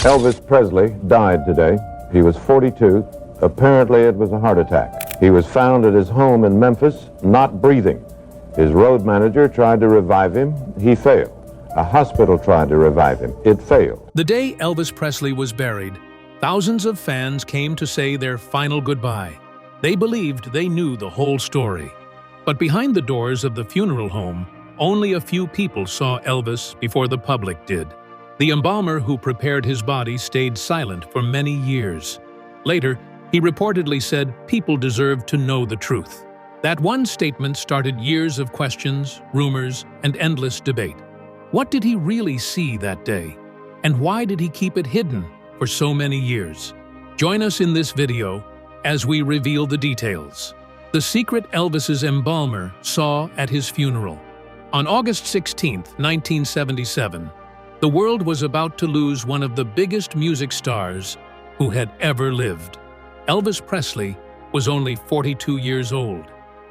Elvis Presley died today. He was 42. Apparently it was a heart attack. He was found at his home in Memphis, not breathing. His road manager tried to revive him. He failed. A hospital tried to revive him. It failed. The day Elvis Presley was buried, thousands of fans came to say their final goodbye. They believed they knew the whole story. But behind the doors of the funeral home, only a few people saw Elvis before the public did. The embalmer who prepared his body stayed silent for many years. Later, he reportedly said people deserved to know the truth. That one statement started years of questions, rumors, and endless debate. What did he really see that day? And why did he keep it hidden for so many years? Join us in this video as we reveal the details. The secret Elvis's embalmer saw at his funeral. On August 16, 1977, the world was about to lose one of the biggest music stars who had ever lived. Elvis Presley was only 42 years old.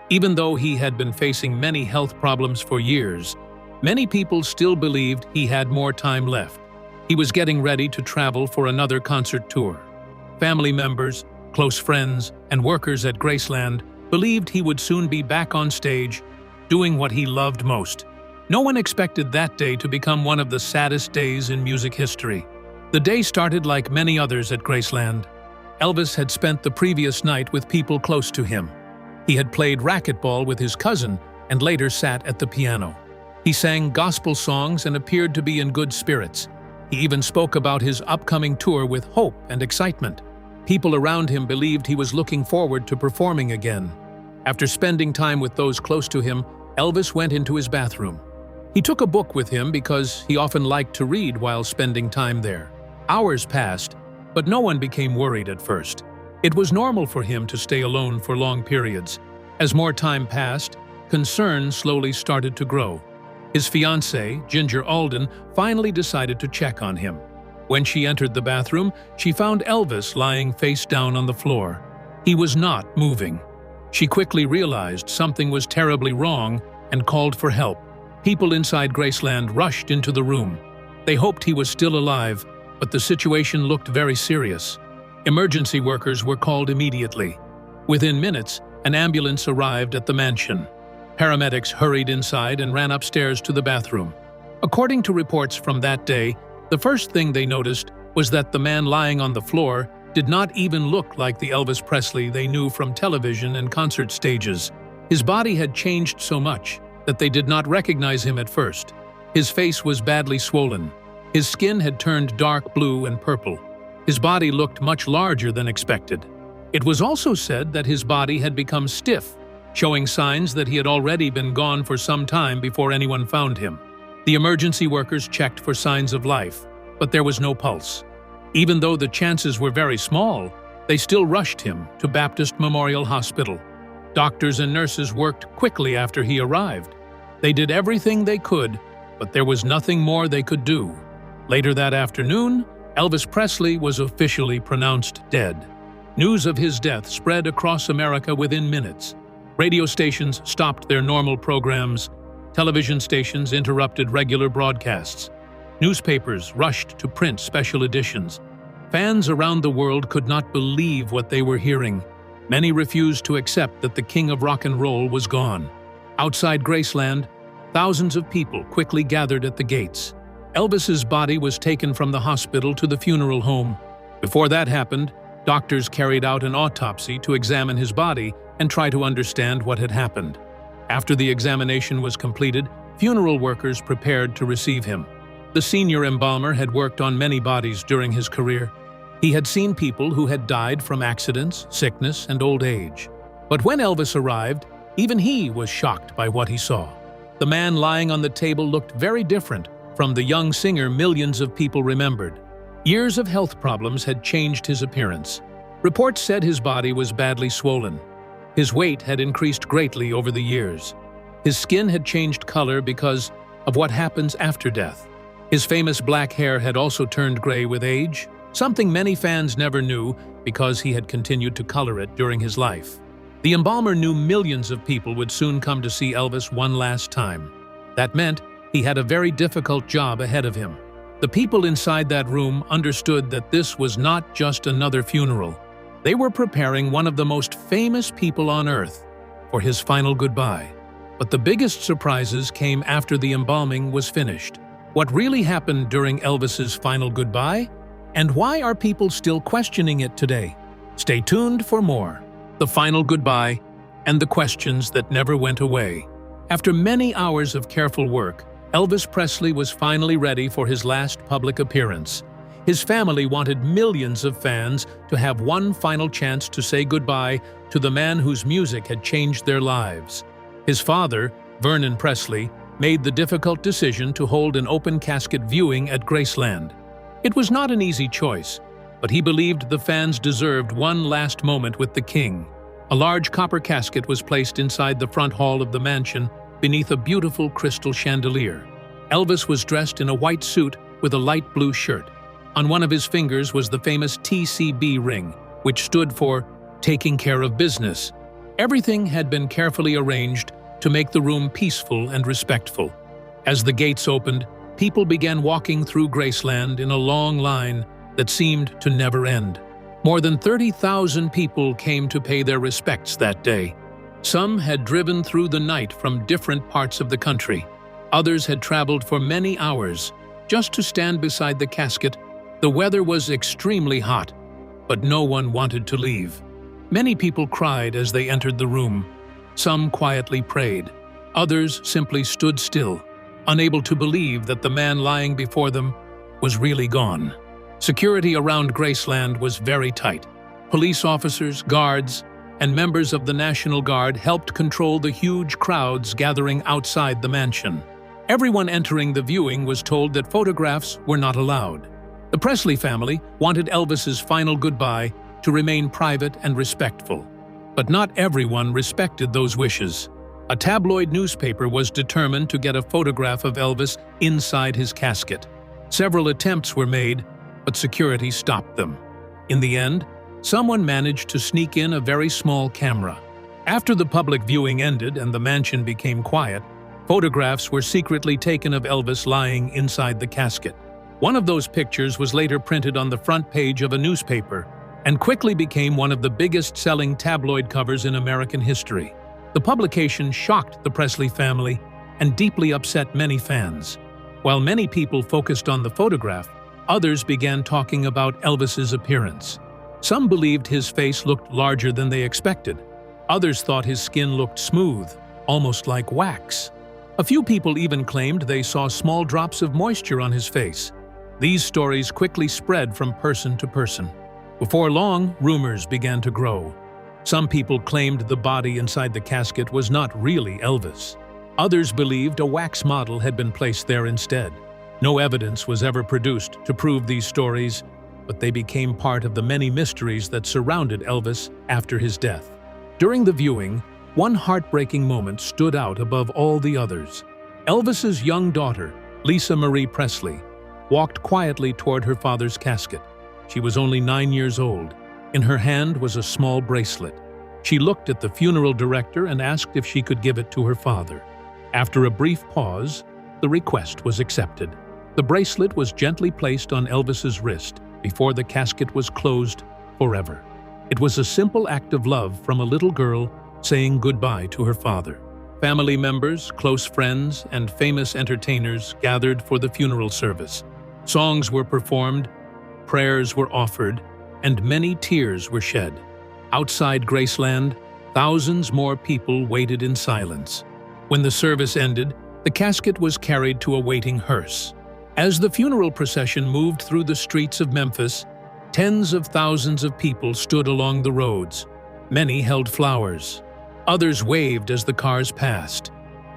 Even though he had been facing many health problems for years, many people still believed he had more time left. He was getting ready to travel for another concert tour. Family members, close friends, and workers at Graceland believed he would soon be back on stage, doing what he loved most. No one expected that day to become one of the saddest days in music history. The day started like many others at Graceland. Elvis had spent the previous night with people close to him. He had played racquetball with his cousin and later sat at the piano. He sang gospel songs and appeared to be in good spirits. He even spoke about his upcoming tour with hope and excitement. People around him believed he was looking forward to performing again. After spending time with those close to him, Elvis went into his bathroom. He took a book with him because he often liked to read while spending time there. Hours passed, but no one became worried at first. It was normal for him to stay alone for long periods. As more time passed, concern slowly started to grow. His fiancée, Ginger Alden, finally decided to check on him. When she entered the bathroom, she found Elvis lying face down on the floor. He was not moving. She quickly realized something was terribly wrong and called for help. People inside Graceland rushed into the room. They hoped he was still alive, but the situation looked very serious. Emergency workers were called immediately. Within minutes, an ambulance arrived at the mansion. Paramedics hurried inside and ran upstairs to the bathroom. According to reports from that day, the first thing they noticed was that the man lying on the floor did not even look like the Elvis Presley they knew from television and concert stages. His body had changed so much that they did not recognize him at first. His face was badly swollen. His skin had turned dark blue and purple. His body looked much larger than expected. It was also said that his body had become stiff, showing signs that he had already been gone for some time before anyone found him. The emergency workers checked for signs of life, but there was no pulse. Even though the chances were very small, they still rushed him to Baptist Memorial Hospital. Doctors and nurses worked quickly after he arrived. They did everything they could, but there was nothing more they could do. Later that afternoon, Elvis Presley was officially pronounced dead. News of his death spread across America within minutes. Radio stations stopped their normal programs. Television stations interrupted regular broadcasts. Newspapers rushed to print special editions. Fans around the world could not believe what they were hearing. Many refused to accept that the king of rock and roll was gone. Outside Graceland, thousands of people quickly gathered at the gates. Elvis's body was taken from the hospital to the funeral home. Before that happened, doctors carried out an autopsy to examine his body and try to understand what had happened. After the examination was completed, funeral workers prepared to receive him. The senior embalmer had worked on many bodies during his career. He had seen people who had died from accidents, sickness, and old age. But when Elvis arrived, even he was shocked by what he saw. The man lying on the table looked very different from the young singer millions of people remembered. Years of health problems had changed his appearance. Reports said his body was badly swollen. His weight had increased greatly over the years. His skin had changed color because of what happens after death. His famous black hair had also turned gray with age, something many fans never knew because he had continued to color it during his life. The embalmer knew millions of people would soon come to see Elvis one last time. That meant he had a very difficult job ahead of him. The people inside that room understood that this was not just another funeral. They were preparing one of the most famous people on Earth for his final goodbye. But the biggest surprises came after the embalming was finished. What really happened during Elvis's final goodbye? And why are people still questioning it today? Stay tuned for more. The final goodbye and the questions that never went away. After many hours of careful work, Elvis Presley was finally ready for his last public appearance. His family wanted millions of fans to have one final chance to say goodbye to the man whose music had changed their lives. His father, Vernon Presley, made the difficult decision to hold an open casket viewing at Graceland. It was not an easy choice, but he believed the fans deserved one last moment with the king. A large copper casket was placed inside the front hall of the mansion beneath a beautiful crystal chandelier. Elvis was dressed in a white suit with a light blue shirt. On one of his fingers was the famous TCB ring, which stood for Taking Care of Business. Everything had been carefully arranged to make the room peaceful and respectful. As the gates opened, people began walking through Graceland in a long line that seemed to never end. More than 30,000 people came to pay their respects that day. Some had driven through the night from different parts of the country. Others had traveled for many hours just to stand beside the casket. The weather was extremely hot, but no one wanted to leave. Many people cried as they entered the room. Some quietly prayed. Others simply stood still, unable to believe that the man lying before them was really gone. Security around Graceland was very tight. Police officers, guards, and members of the National Guard helped control the huge crowds gathering outside the mansion. Everyone entering the viewing was told that photographs were not allowed. The Presley family wanted Elvis's final goodbye to remain private and respectful. But not everyone respected those wishes. A tabloid newspaper was determined to get a photograph of Elvis inside his casket. Several attempts were made, but security stopped them. In the end, someone managed to sneak in a very small camera. After the public viewing ended and the mansion became quiet, photographs were secretly taken of Elvis lying inside the casket. One of those pictures was later printed on the front page of a newspaper and quickly became one of the biggest-selling tabloid covers in American history. The publication shocked the Presley family and deeply upset many fans. While many people focused on the photograph, others began talking about Elvis's appearance. Some believed his face looked larger than they expected. Others thought his skin looked smooth, almost like wax. A few people even claimed they saw small drops of moisture on his face. These stories quickly spread from person to person. Before long, rumors began to grow. Some people claimed the body inside the casket was not really Elvis. Others believed a wax model had been placed there instead. No evidence was ever produced to prove these stories, but they became part of the many mysteries that surrounded Elvis after his death. During the viewing, one heartbreaking moment stood out above all the others. Elvis's young daughter, Lisa Marie Presley, walked quietly toward her father's casket. She was only 9 years old. In her hand was a small bracelet. She looked at the funeral director and asked if she could give it to her father. After a brief pause, the request was accepted. The bracelet was gently placed on Elvis's wrist before the casket was closed forever. It was a simple act of love from a little girl saying goodbye to her father. Family members, close friends, and famous entertainers gathered for the funeral service. Songs were performed, prayers were offered, and many tears were shed. Outside Graceland, thousands more people waited in silence. When the service ended, the casket was carried to a waiting hearse. As the funeral procession moved through the streets of Memphis, tens of thousands of people stood along the roads. Many held flowers. Others waved as the cars passed.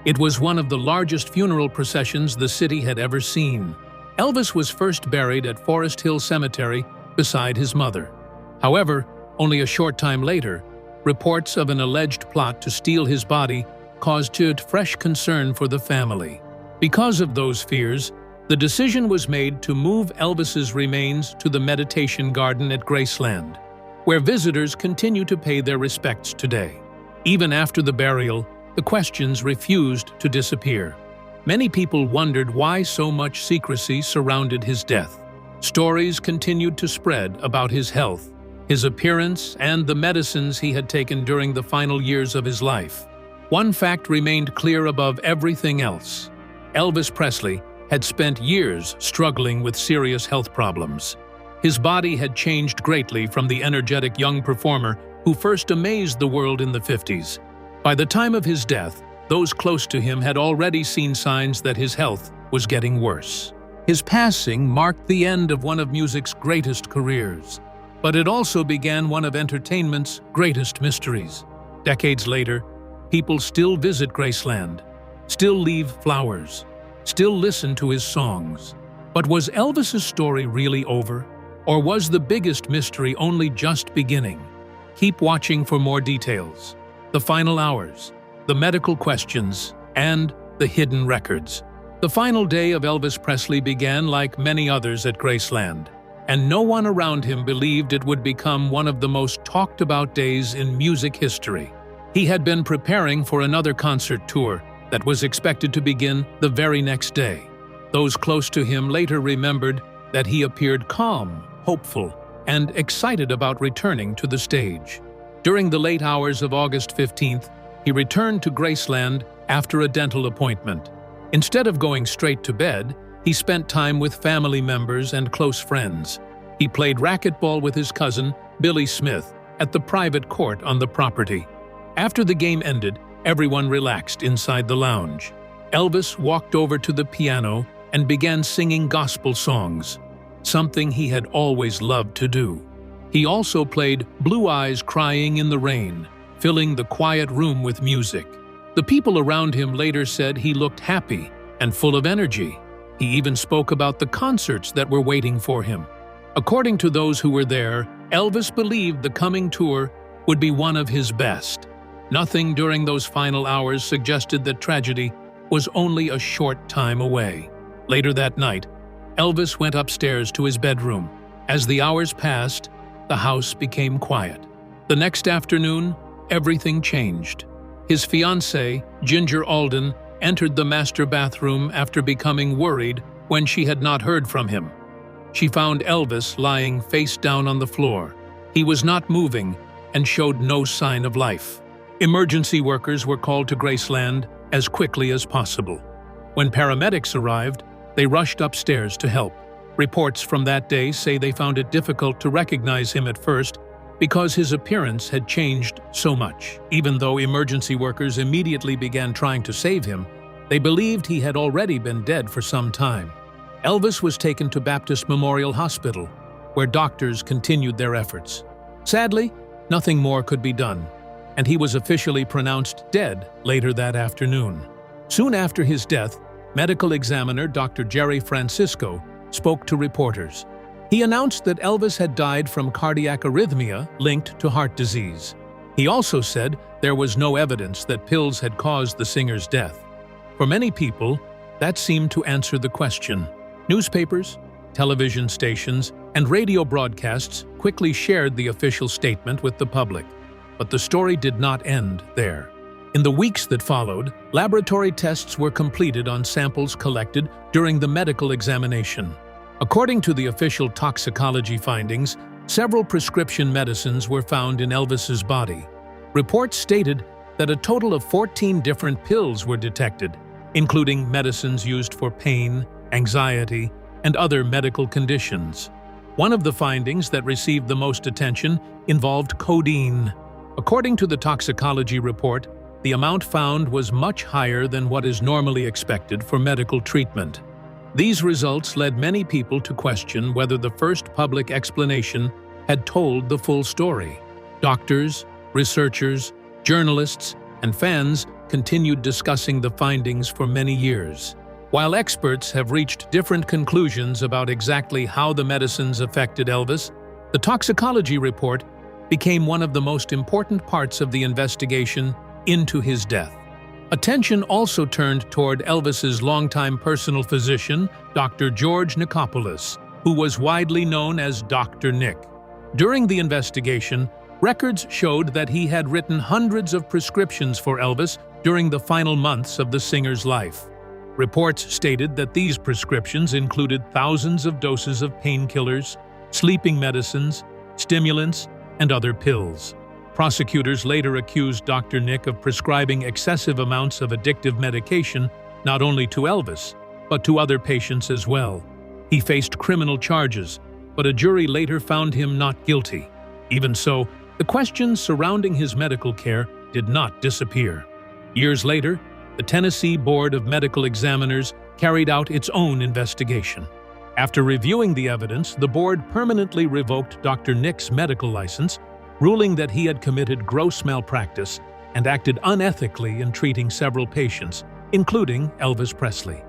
It was one of the largest funeral processions the city had ever seen. Elvis was first buried at Forest Hill Cemetery beside his mother. However, only a short time later, reports of an alleged plot to steal his body caused fresh concern for the family. Because of those fears, the decision was made to move Elvis's remains to the meditation garden at Graceland, where visitors continue to pay their respects today. Even after the burial, the questions refused to disappear. Many people wondered why so much secrecy surrounded his death. Stories continued to spread about his health, his appearance, and the medicines he had taken during the final years of his life. One fact remained clear above everything else. Elvis Presley had spent years struggling with serious health problems. His body had changed greatly from the energetic young performer who first amazed the world in the 50s. By the time of his death, those close to him had already seen signs that his health was getting worse. His passing marked the end of one of music's greatest careers, but it also began one of entertainment's greatest mysteries. Decades later, people still visit Graceland, still leave flowers, still listen to his songs. But was Elvis's story really over? Or was the biggest mystery only just beginning? Keep watching for more details. The final hours, the medical questions, and the hidden records. The final day of Elvis Presley began like many others at Graceland, and no one around him believed it would become one of the most talked about days in music history. He had been preparing for another concert tour that was expected to begin the very next day. Those close to him later remembered that he appeared calm, hopeful, and excited about returning to the stage. During the late hours of August 15th, he returned to Graceland after a dental appointment. Instead of going straight to bed, he spent time with family members and close friends. He played racquetball with his cousin, Billy Smith, at the private court on the property. After the game ended, everyone relaxed inside the lounge. Elvis walked over to the piano and began singing gospel songs, something he had always loved to do. He also played Blue Eyes Crying in the Rain, filling the quiet room with music. The people around him later said he looked happy and full of energy. He even spoke about the concerts that were waiting for him. According to those who were there, Elvis believed the coming tour would be one of his best. Nothing during those final hours suggested that tragedy was only a short time away. Later that night, Elvis went upstairs to his bedroom. As the hours passed, the house became quiet. The next afternoon, everything changed. His fiancée, Ginger Alden, entered the master bathroom after becoming worried when she had not heard from him. She found Elvis lying face down on the floor. He was not moving and showed no sign of life. Emergency workers were called to Graceland as quickly as possible. When paramedics arrived, they rushed upstairs to help. Reports from that day say they found it difficult to recognize him at first because his appearance had changed so much. Even though emergency workers immediately began trying to save him, they believed he had already been dead for some time. Elvis was taken to Baptist Memorial Hospital, where doctors continued their efforts. Sadly, nothing more could be done, and he was officially pronounced dead later that afternoon. Soon after his death, medical examiner Dr. Jerry Francisco spoke to reporters. He announced that Elvis had died from cardiac arrhythmia linked to heart disease. He also said there was no evidence that pills had caused the singer's death. For many people, that seemed to answer the question. Newspapers, television stations, and radio broadcasts quickly shared the official statement with the public. But the story did not end there. In the weeks that followed, laboratory tests were completed on samples collected during the medical examination. According to the official toxicology findings, several prescription medicines were found in Elvis's body. Reports stated that a total of 14 different pills were detected, including medicines used for pain, anxiety, and other medical conditions. One of the findings that received the most attention involved codeine. According to the toxicology report, the amount found was much higher than what is normally expected for medical treatment. These results led many people to question whether the first public explanation had told the full story. Doctors, researchers, journalists, and fans continued discussing the findings for many years. While experts have reached different conclusions about exactly how the medicines affected Elvis, the toxicology report became one of the most important parts of the investigation into his death. Attention also turned toward Elvis's longtime personal physician, Dr. George Nicopolis, who was widely known as Dr. Nick. During the investigation, records showed that he had written hundreds of prescriptions for Elvis during the final months of the singer's life. Reports stated that these prescriptions included thousands of doses of painkillers, sleeping medicines, stimulants, and other pills. Prosecutors later accused Dr. Nick of prescribing excessive amounts of addictive medication not only to Elvis, but to other patients as well. He faced criminal charges, but a jury later found him not guilty. Even so, the questions surrounding his medical care did not disappear. Years later, the Tennessee Board of Medical Examiners carried out its own investigation. After reviewing the evidence, the board permanently revoked Dr. Nick's medical license, ruling that he had committed gross malpractice and acted unethically in treating several patients, including Elvis Presley.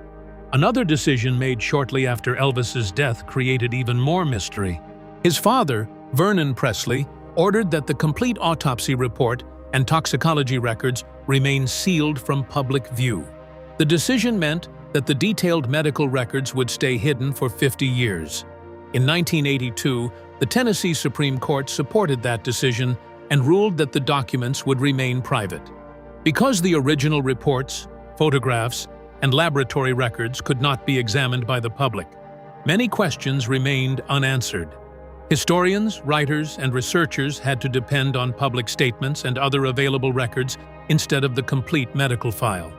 Another decision made shortly after Elvis's death created even more mystery. His father, Vernon Presley, ordered that the complete autopsy report and toxicology records remain sealed from public view. The decision meant that the detailed medical records would stay hidden for 50 years. In 1982, the Tennessee Supreme Court supported that decision and ruled that the documents would remain private. Because the original reports, photographs, and laboratory records could not be examined by the public, many questions remained unanswered. Historians, writers, and researchers had to depend on public statements and other available records instead of the complete medical file.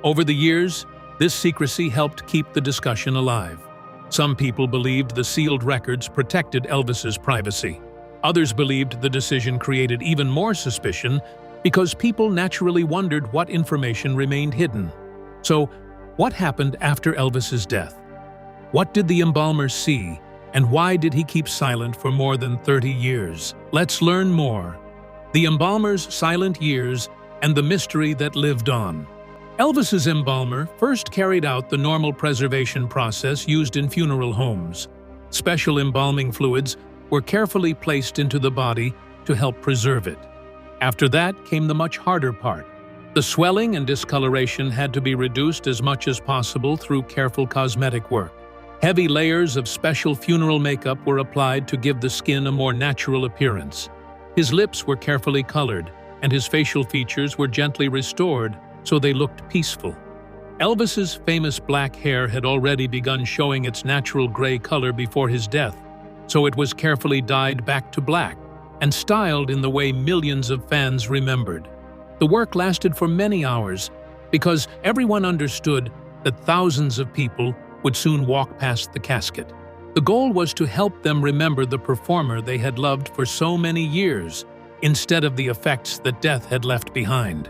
Over the years, this secrecy helped keep the discussion alive. Some people believed the sealed records protected Elvis's privacy. Others believed the decision created even more suspicion because people naturally wondered what information remained hidden. So, what happened after Elvis's death? What did the embalmer see, and why did he keep silent for more than 30 years? Let's learn more. The embalmer's silent years and the mystery that lived on. Elvis's embalmer first carried out the normal preservation process used in funeral homes. Special embalming fluids were carefully placed into the body to help preserve it. After that came the much harder part. The swelling and discoloration had to be reduced as much as possible through careful cosmetic work. Heavy layers of special funeral makeup were applied to give the skin a more natural appearance. His lips were carefully colored, and his facial features were gently restored so they looked peaceful. Elvis's famous black hair had already begun showing its natural gray color before his death, so it was carefully dyed back to black and styled in the way millions of fans remembered. The work lasted for many hours because everyone understood that thousands of people would soon walk past the casket. The goal was to help them remember the performer they had loved for so many years, instead of the effects that death had left behind.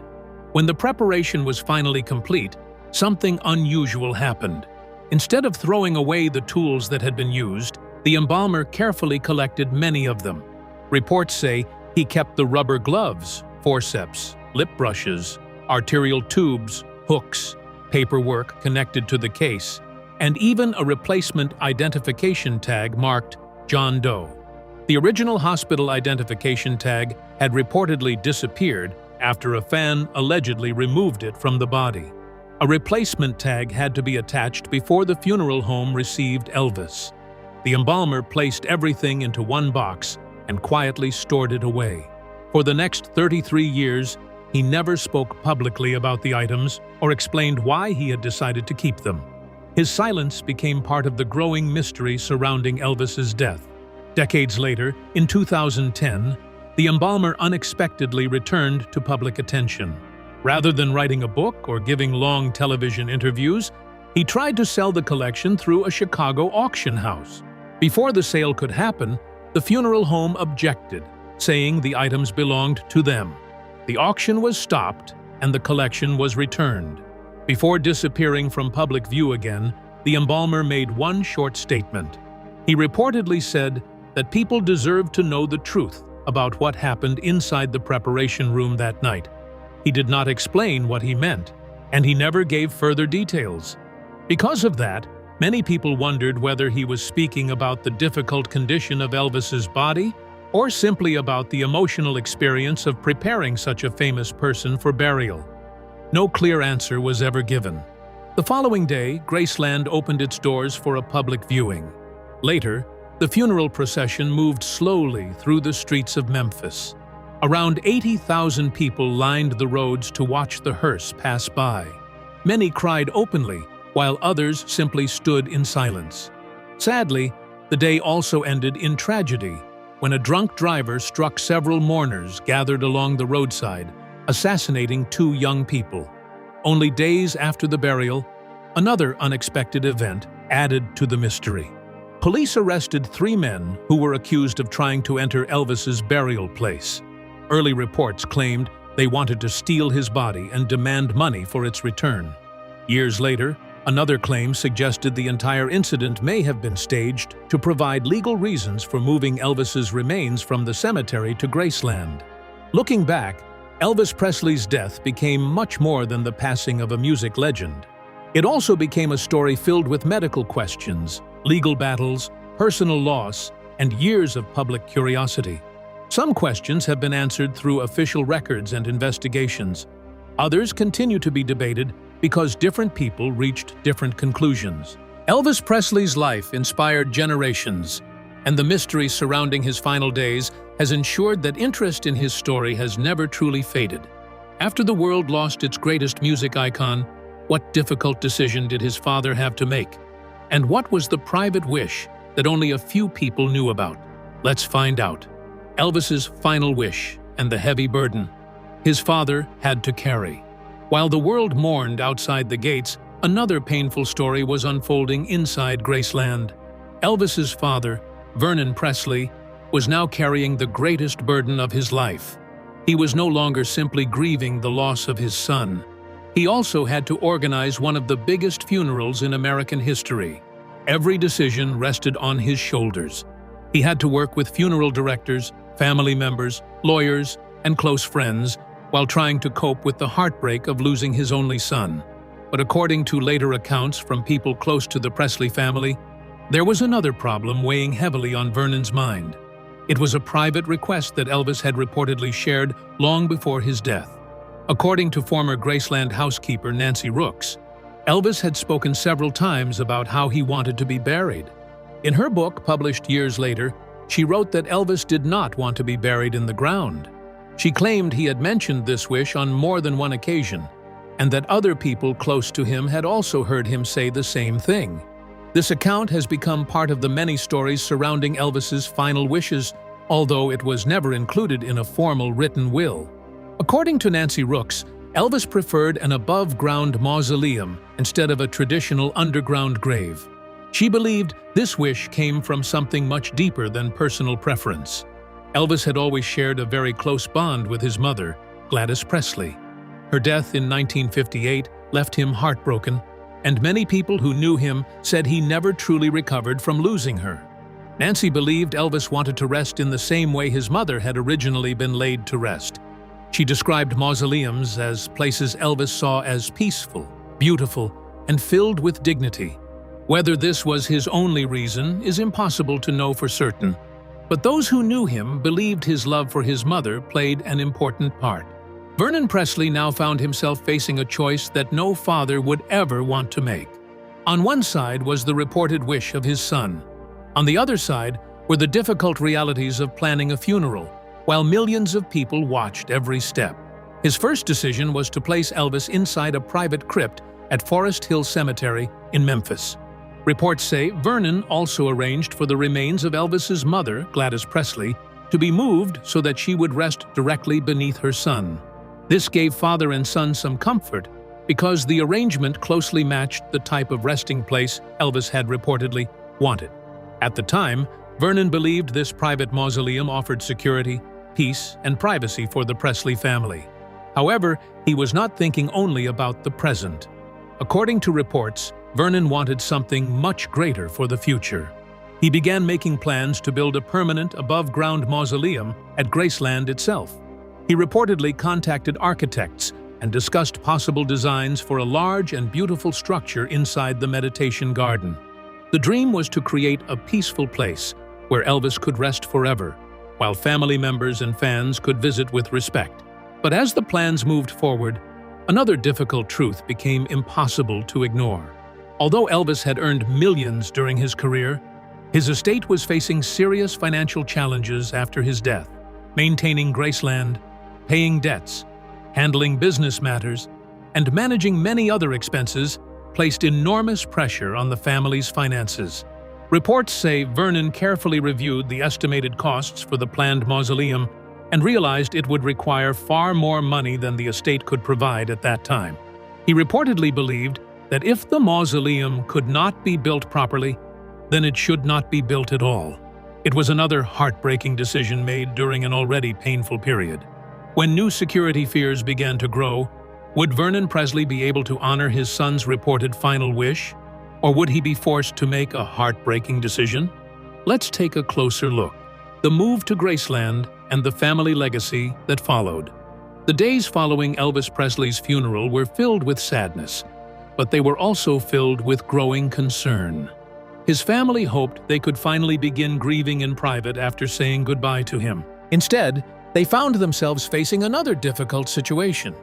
When the preparation was finally complete, something unusual happened. Instead of throwing away the tools that had been used, the embalmer carefully collected many of them. Reports say he kept the rubber gloves, forceps, lip brushes, arterial tubes, hooks, paperwork connected to the case, and even a replacement identification tag marked John Doe. The original hospital identification tag had reportedly disappeared after a fan allegedly removed it from the body. A replacement tag had to be attached before the funeral home received Elvis. The embalmer placed everything into one box and quietly stored it away. For the next 33 years, he never spoke publicly about the items or explained why he had decided to keep them. His silence became part of the growing mystery surrounding Elvis's death. Decades later, in 2010, the embalmer unexpectedly returned to public attention. Rather than writing a book or giving long television interviews, he tried to sell the collection through a Chicago auction house. Before the sale could happen, the funeral home objected, saying the items belonged to them. The auction was stopped and the collection was returned. Before disappearing from public view again, the embalmer made one short statement. He reportedly said that people deserved to know the truth about what happened inside the preparation room that night. He did not explain what he meant, and he never gave further details. Because of that, many people wondered whether he was speaking about the difficult condition of Elvis's body or simply about the emotional experience of preparing such a famous person for burial. No clear answer was ever given. The following day, Graceland opened its doors for a public viewing. Later, the funeral procession moved slowly through the streets of Memphis. Around 80,000 people lined the roads to watch the hearse pass by. Many cried openly while others simply stood in silence. Sadly, the day also ended in tragedy when a drunk driver struck several mourners gathered along the roadside, assassinating 2 young people. Only days after the burial, another unexpected event added to the mystery. Police arrested 3 men who were accused of trying to enter Elvis's burial place. Early reports claimed they wanted to steal his body and demand money for its return. Years later, another claim suggested the entire incident may have been staged to provide legal reasons for moving Elvis's remains from the cemetery to Graceland. Looking back, Elvis Presley's death became much more than the passing of a music legend. It also became a story filled with medical questions, legal battles, personal loss, and years of public curiosity. Some questions have been answered through official records and investigations. Others continue to be debated because different people reached different conclusions. Elvis Presley's life inspired generations, and the mystery surrounding his final days has ensured that interest in his story has never truly faded. After the world lost its greatest music icon, what difficult decision did his father have to make? And what was the private wish that only a few people knew about? Let's find out. Elvis's final wish and the heavy burden his father had to carry. While the world mourned outside the gates, another painful story was unfolding inside Graceland. Elvis's father, Vernon Presley, was now carrying the greatest burden of his life. He was no longer simply grieving the loss of his son. He also had to organize one of the biggest funerals in American history. Every decision rested on his shoulders. He had to work with funeral directors, family members, lawyers, and close friends, while trying to cope with the heartbreak of losing his only son. But according to later accounts from people close to the Presley family, there was another problem weighing heavily on Vernon's mind. It was a private request that Elvis had reportedly shared long before his death. According to former Graceland housekeeper Nancy Rooks, Elvis had spoken several times about how he wanted to be buried. In her book, published years later, she wrote that Elvis did not want to be buried in the ground. She claimed he had mentioned this wish on more than one occasion, and that other people close to him had also heard him say the same thing. This account has become part of the many stories surrounding Elvis's final wishes, although it was never included in a formal written will. According to Nancy Rooks, Elvis preferred an above-ground mausoleum instead of a traditional underground grave. She believed this wish came from something much deeper than personal preference. Elvis had always shared a very close bond with his mother, Gladys Presley. Her death in 1958 left him heartbroken, and many people who knew him said he never truly recovered from losing her. Nancy believed Elvis wanted to rest in the same way his mother had originally been laid to rest. She described mausoleums as places Elvis saw as peaceful, beautiful, and filled with dignity. Whether this was his only reason is impossible to know for certain, but those who knew him believed his love for his mother played an important part. Vernon Presley now found himself facing a choice that no father would ever want to make. On one side was the reported wish of his son. On the other side were the difficult realities of planning a funeral, while millions of people watched every step. His first decision was to place Elvis inside a private crypt at Forest Hill Cemetery in Memphis. Reports say Vernon also arranged for the remains of Elvis's mother, Gladys Presley, to be moved so that she would rest directly beneath her son. This gave father and son some comfort because the arrangement closely matched the type of resting place Elvis had reportedly wanted. At the time, Vernon believed this private mausoleum offered security, peace, and privacy for the Presley family. However, he was not thinking only about the present. According to reports, Vernon wanted something much greater for the future. He began making plans to build a permanent above-ground mausoleum at Graceland itself. He reportedly contacted architects and discussed possible designs for a large and beautiful structure inside the meditation garden. The dream was to create a peaceful place where Elvis could rest forever, while family members and fans could visit with respect. But as the plans moved forward, another difficult truth became impossible to ignore. Although Elvis had earned millions during his career, his estate was facing serious financial challenges after his death. Maintaining Graceland, paying debts, handling business matters, and managing many other expenses placed enormous pressure on the family's finances. Reports say Vernon carefully reviewed the estimated costs for the planned mausoleum and realized it would require far more money than the estate could provide at that time. He reportedly believed that if the mausoleum could not be built properly, then it should not be built at all. It was another heartbreaking decision made during an already painful period. When new security fears began to grow, would Vernon Presley be able to honor his son's reported final wish, or would he be forced to make a heartbreaking decision? Let's take a closer look. The move to Graceland and the family legacy that followed. The days following Elvis Presley's funeral were filled with sadness, but they were also filled with growing concern. His family hoped they could finally begin grieving in private after saying goodbye to him. Instead, they found themselves facing another difficult situation.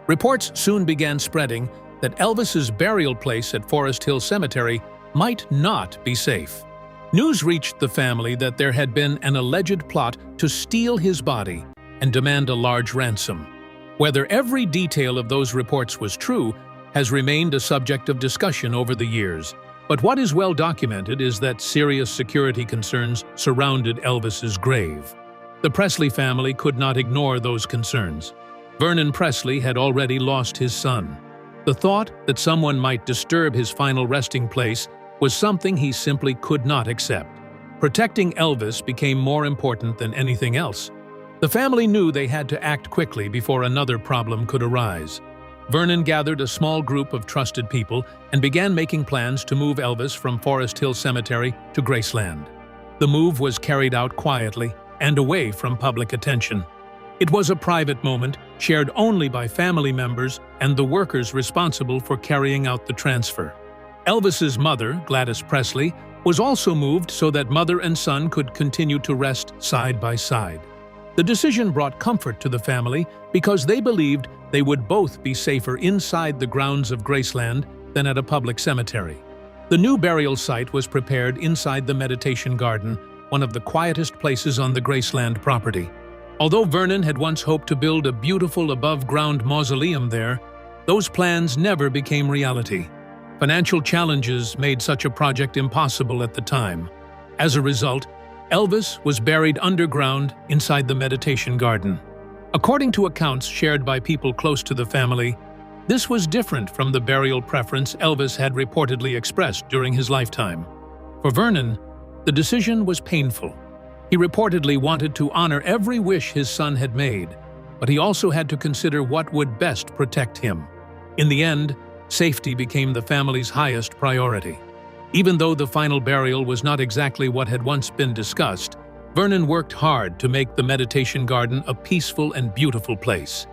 Reports soon began spreading that Elvis's burial place at Forest Hill Cemetery might not be safe. News reached the family that there had been an alleged plot to steal his body and demand a large ransom. Whether every detail of those reports was true has remained a subject of discussion over the years, but what is well documented is that serious security concerns surrounded Elvis's grave. The Presley family could not ignore those concerns. Vernon Presley had already lost his son. The thought that someone might disturb his final resting place was something he simply could not accept. Protecting Elvis became more important than anything else. The family knew they had to act quickly before another problem could arise. Vernon gathered a small group of trusted people and began making plans to move Elvis from Forest Hill Cemetery to Graceland. The move was carried out quietly and away from public attention. It was a private moment, shared only by family members and the workers responsible for carrying out the transfer. Elvis's mother, Gladys Presley, was also moved so that mother and son could continue to rest side by side. The decision brought comfort to the family because they believed they would both be safer inside the grounds of Graceland than at a public cemetery. The new burial site was prepared inside the meditation garden, one of the quietest places on the Graceland property. Although Vernon had once hoped to build a beautiful above-ground mausoleum there, those plans never became reality. Financial challenges made such a project impossible at the time. As a result, Elvis was buried underground inside the meditation garden. According to accounts shared by people close to the family, this was different from the burial preference Elvis had reportedly expressed during his lifetime. For Vernon, the decision was painful. He reportedly wanted to honor every wish his son had made, but he also had to consider what would best protect him. In the end, safety became the family's highest priority. Even though the final burial was not exactly what had once been discussed, Vernon worked hard to make the meditation garden a peaceful and beautiful place.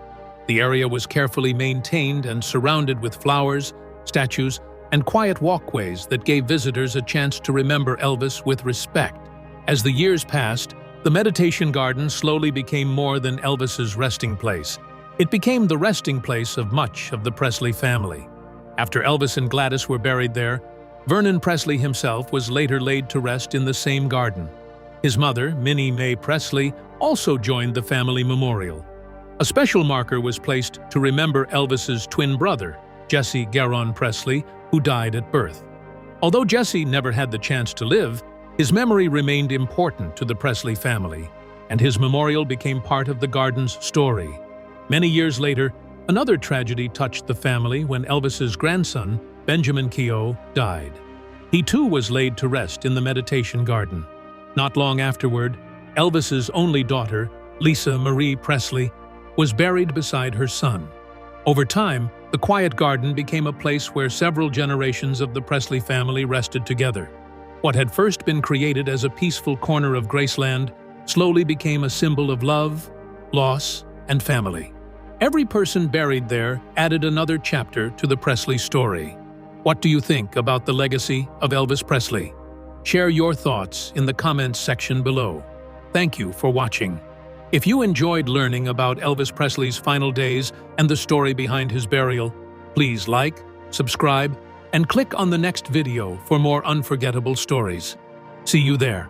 The area was carefully maintained and surrounded with flowers, statues, and quiet walkways that gave visitors a chance to remember Elvis with respect. As the years passed, the meditation garden slowly became more than Elvis's resting place. It became the resting place of much of the Presley family. After Elvis and Gladys were buried there, Vernon Presley himself was later laid to rest in the same garden. His mother, Minnie Mae Presley, also joined the family memorial. A special marker was placed to remember Elvis's twin brother, Jesse Garon Presley, who died at birth. Although Jesse never had the chance to live, his memory remained important to the Presley family, and his memorial became part of the garden's story. Many years later, another tragedy touched the family when Elvis's grandson, Benjamin Keogh, died. He too was laid to rest in the meditation garden. Not long afterward, Elvis's only daughter, Lisa Marie Presley, was buried beside her son. Over time, the quiet garden became a place where several generations of the Presley family rested together. What had first been created as a peaceful corner of Graceland slowly became a symbol of love, loss, and family. Every person buried there added another chapter to the Presley story. What do you think about the legacy of Elvis Presley? Share your thoughts in the comments section below. Thank you for watching. If you enjoyed learning about Elvis Presley's final days and the story behind his burial, please like, subscribe, and click on the next video for more unforgettable stories. See you there.